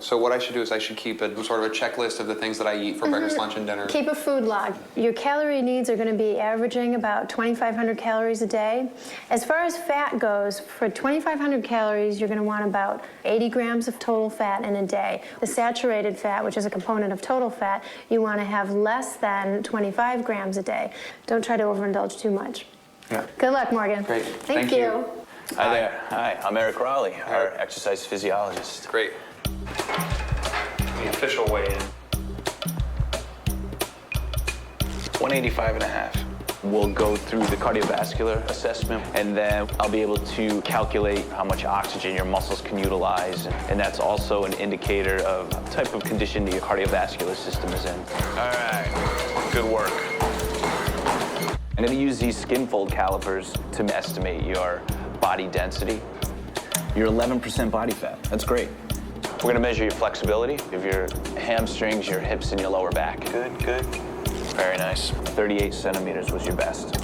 So what I should do is I should keep sort of a checklist of the things that I eat for breakfast, lunch, and dinner. Keep a food log. Your calorie needs are going to be averaging about 2,500 calories a day. As far as fat goes, for 2,500 calories, you're going to want about 80 grams of total fat in a day. The saturated fat, which is a component of total fat, you want to have less than 25 grams a day. Don't try to overindulge too much. Yeah. Good luck, Morgan. Great. Thank you. Hi there. Hi, I'm Eric Raleigh, our exercise physiologist. Great. The official weigh-in. 185.5. We'll go through the cardiovascular assessment, and then I'll be able to calculate how much oxygen your muscles can utilize, and that's also an indicator of the type of condition that your cardiovascular system is in. All right, good work. I'm gonna use these skin fold calipers to estimate your body density. You're 11% body fat. That's great. We're gonna measure your flexibility of your hamstrings, your hips, and your lower back. Good, good. Very nice. 38 centimeters was your best.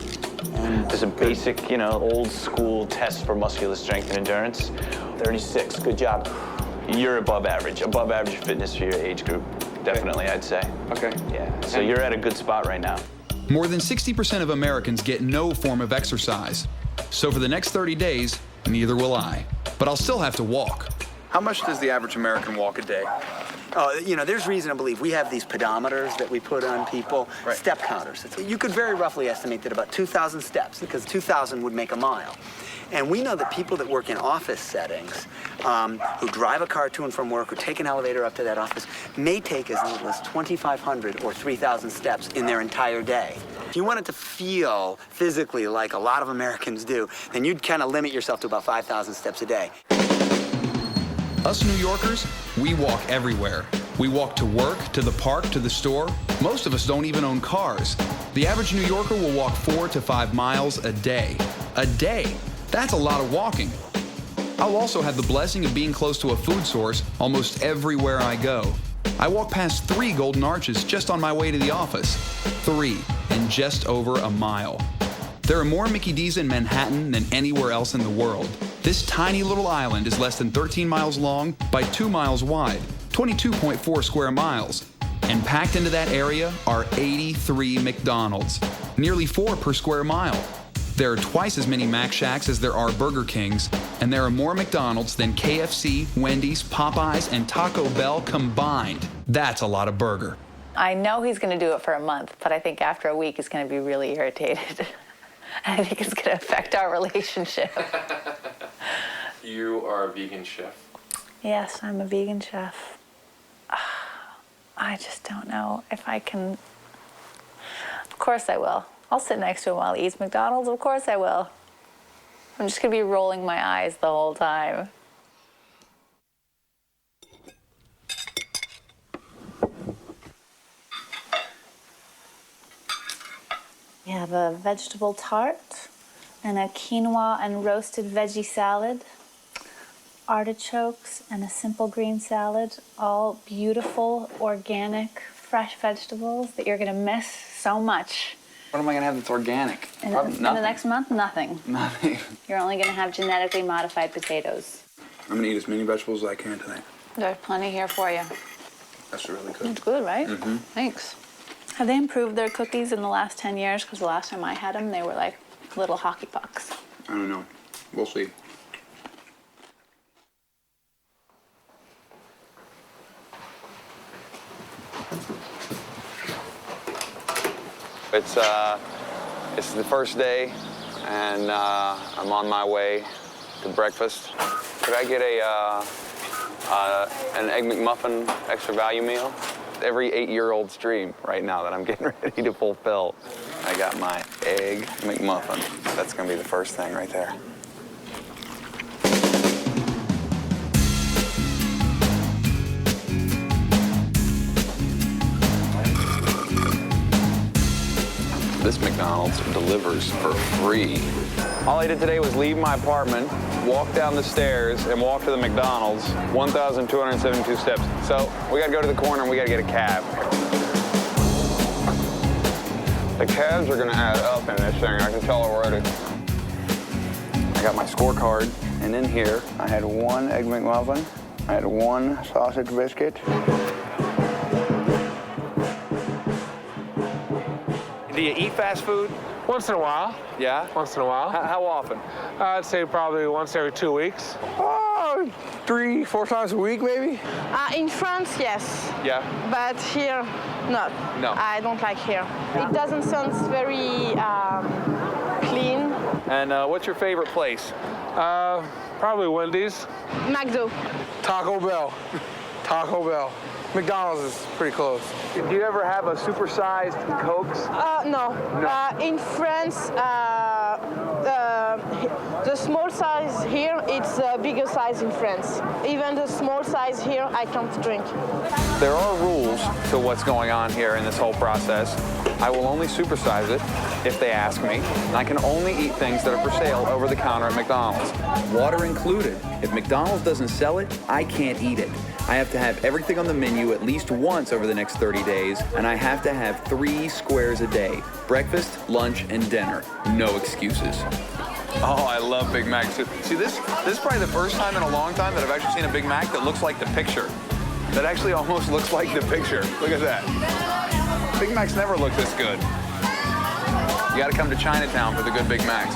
There's a basic, old school test for muscular strength and endurance. 36, good job. You're above average fitness for your age group. Definitely, I'd say. Okay. Yeah, so you're at a good spot right now. More than 60% of Americans get no form of exercise. So for the next 30 days, neither will I. But I'll still have to walk. How much does the average American walk a day? Oh, there's reason to believe. We have these pedometers that we put on people, step counters. You could very roughly estimate that about 2,000 steps, because 2,000 would make a mile. And we know that people that work in office settings, who drive a car to and from work or take an elevator up to that office, may take as little as 2,500 or 3,000 steps in their entire day. If you wanted to feel physically like a lot of Americans do, then you'd kind of limit yourself to about 5,000 steps a day. Us New Yorkers, we walk everywhere. We walk to work, to the park, to the store. Most of us don't even own cars. The average New Yorker will walk 4 to 5 miles a day. A day. That's a lot of walking. I'll also have the blessing of being close to a food source almost everywhere I go. I walk past 3 Golden Arches just on my way to the office. 3 in just over a mile. There are more Mickey D's in Manhattan than anywhere else in the world. This tiny little island is less than 13 miles long by 2 miles wide, 22.4 square miles. And packed into that area are 83 McDonald's, nearly 4 per square mile. There are twice as many Mac Shacks as there are Burger Kings, and there are more McDonald's than KFC, Wendy's, Popeyes, and Taco Bell combined. That's a lot of burger. I know he's going to do it for a month, but I think after a week he's going to be really irritated. I think it's going to affect our relationship. You are a vegan chef. Yes, I'm a vegan chef. I just don't know if I can. Of course I will. I'll sit next to him while he eats McDonald's. Of course I will. I'm just going to be rolling my eyes the whole time. We have a vegetable tart and a quinoa and roasted veggie salad, artichokes and a simple green salad, all beautiful, organic, fresh vegetables that you're going to miss so much. What am I gonna have that's organic? In the next month, nothing. Nothing. You're only going to have genetically modified potatoes. I'm gonna eat as many vegetables as I can tonight. There's plenty here for you. That's really good. It's good, right? Mm-hmm. Thanks. Have they improved their cookies in the last 10 years? Because the last time I had them, they were like little hockey pucks. I don't know. We'll see. It's the first day, and I'm on my way to breakfast. Could I get an Egg McMuffin extra value meal? Every 8-year-old's dream right now that I'm getting ready to fulfill. I got my Egg McMuffin. That's gonna be the first thing right there. This McDonald's delivers for free. All I did today was leave my apartment, walk down the stairs, and walk to the McDonald's, 1,272 steps. So we gotta go to the corner and we gotta get a cab. The cabs are gonna add up in this thing, I can tell already. I got my scorecard, and in here, I had 1 Egg McMuffin, I had one sausage biscuit. Do you eat fast food? Once in a while. Yeah? Once in a while. How often? I'd say probably once every 2 weeks. Oh, 3-4 times a week, maybe. In France, yes. Yeah. But here, not. No. I don't like here. It doesn't sound very clean. And what's your favorite place? Probably Wendy's. McDo. Taco Bell. Taco Bell. McDonald's is pretty close. Do you ever have a supersized Cokes? No. In France, the small size here, it's the bigger size in France. Even the small size here, I can't drink. There are rules to what's going on here in this whole process. I will only supersize it if they ask me. And I can only eat things that are for sale over the counter at McDonald's. Water included. If McDonald's doesn't sell it, I can't eat it. I have to have everything on the menu at least once over the next 30 days, and I have to have 3 squares a day. Breakfast, lunch, and dinner. No excuses. Oh, I love Big Macs. See, this is probably the first time in a long time that I've actually seen a Big Mac that looks like the picture. That actually almost looks like the picture. Look at that. Big Macs never look this good. You gotta come to Chinatown for the good Big Macs.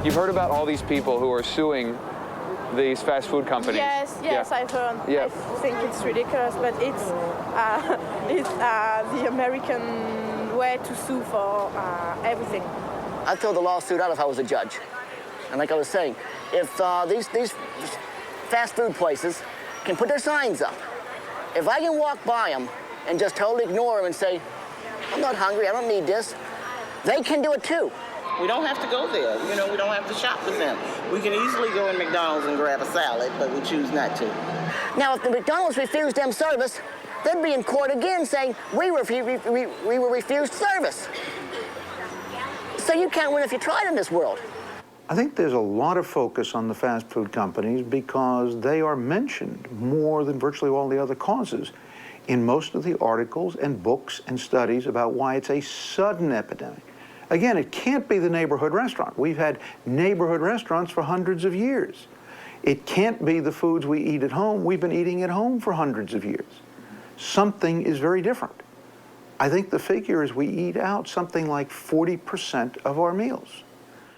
You've heard about all these people who are suing these fast food companies. Yes, Yeah. I've heard. Yeah. I think it's ridiculous, but it's the American way to sue for everything. I'd throw the lawsuit out if I was a judge. And like I was saying, if these fast food places can put their signs up, if I can walk by them and just totally ignore them and say, I'm not hungry, I don't need this, they can do it too. We don't have to go there. You know, we don't have to shop with them. We can easily go in McDonald's and grab a salad, but we choose not to. Now, if the McDonald's refused them service, they'd be in court again saying, we were refused service. So you can't win if you tried in this world. I think there's a lot of focus on the fast food companies because they are mentioned more than virtually all the other causes in most of the articles and books and studies about why it's a sudden epidemic. Again, it can't be the neighborhood restaurant. We've had neighborhood restaurants for hundreds of years. It can't be the foods we eat at home. We've been eating at home for hundreds of years. Something is very different. I think the figure is we eat out something like 40% of our meals.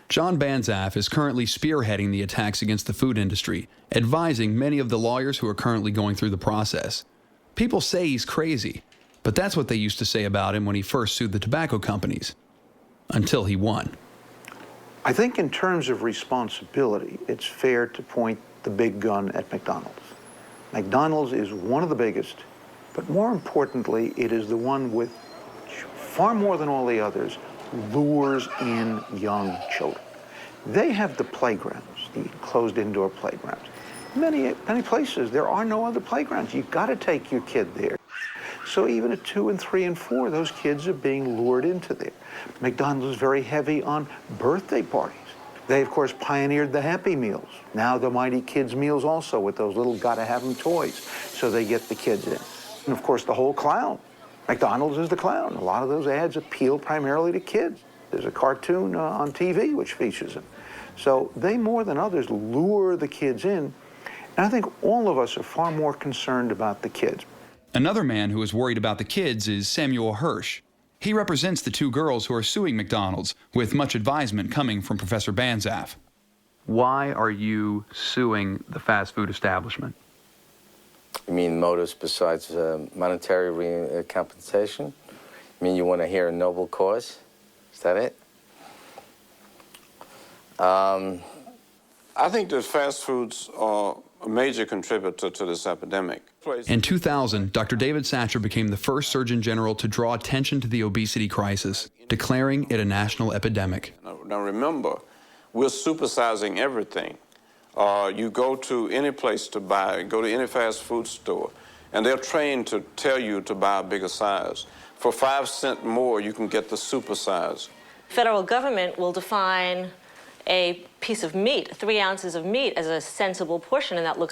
John Banzaf is currently spearheading the attacks against the food industry, advising many of the lawyers who are currently going through the process. People say he's crazy, but that's what they used to say about him when he first sued the tobacco companies. Until he won. I think in terms of responsibility, it's fair to point the big gun at McDonald's. McDonald's is one of the biggest, but more importantly, it is the one with, far more than all the others, lures in young children. They have the playgrounds, the closed indoor playgrounds. Many places, there are no other playgrounds. You've got to take your kid there. So even at 2 and 3 and 4, those kids are being lured into there. McDonald's is very heavy on birthday parties. They, of course, pioneered the Happy Meals. Now the Mighty Kids meals also with those little gotta-have-them toys, so they get the kids in. And, of course, the whole clown. McDonald's is the clown. A lot of those ads appeal primarily to kids. There's a cartoon on TV which features them. So they, more than others, lure the kids in. And I think all of us are far more concerned about the kids. Another man who is worried about the kids is Samuel Hirsch. He represents the 2 girls who are suing McDonald's, with much advisement coming from Professor Banzaf. Why are you suing the fast food establishment? You mean motives besides monetary compensation? You mean you want to hear a noble cause? Is that it? I think that fast foods are a major contributor to this epidemic. In 2000, Dr. David Satcher became the first Surgeon General to draw attention to the obesity crisis, declaring it a national epidemic. Now remember, we're supersizing everything. You go to any place to buy, go to any fast food store, and they're trained to tell you to buy a bigger size. For 5 cents more, you can get the super size. Federal government will define a piece of meat, 3 ounces of meat, as a sensible portion, and that looks